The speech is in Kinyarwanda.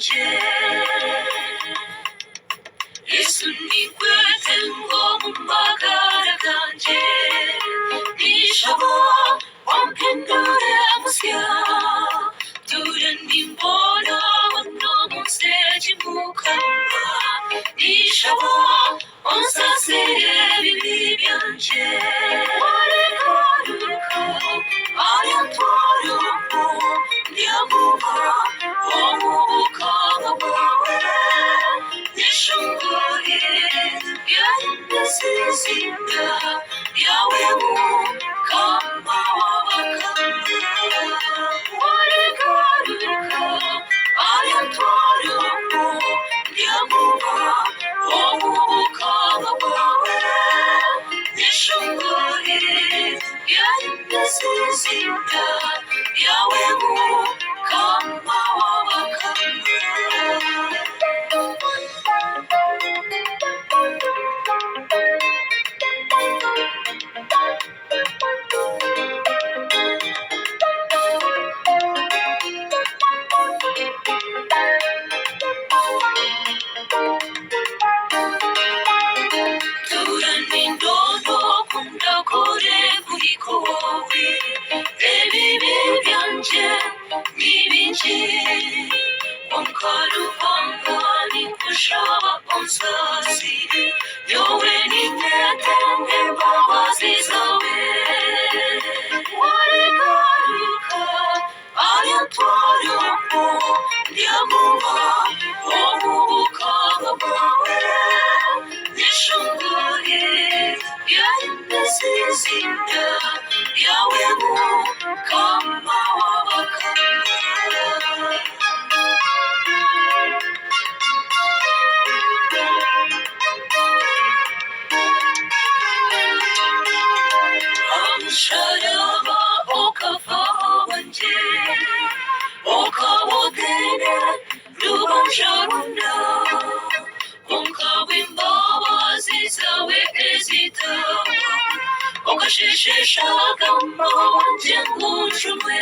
byanje Yesu nikwete ngo mu magara ganje Nishabo wampindure musya Dure nimbona wano museji mukama Nishabo onsasire bibi byanje Warekaruka ayatwaruka Ndiyabuba omubukama bwawe Nishungure yandasizinda Yawe mukama wabakama Warekaruka ayatwaruka Ndiyabuba omubukama bwawe Nishungure yandasizinda Yawe mukama wabakama Turannindodo kundakore burikowe Ebibi byanje nibinje Onkaluvanga nikushaba onsasiri Yowe ninyetenge mbabazi zawe Warekaruka ayatwaruka Ndiyabuba omubukama bwawe Nishungure yandasizinda Yawe mukama wabakama Amusharaba okavaho wanje Okawodene rubanjarunda Unkawimbabazi zawe ezitawa Okashesheshagama wanje ngunjumwe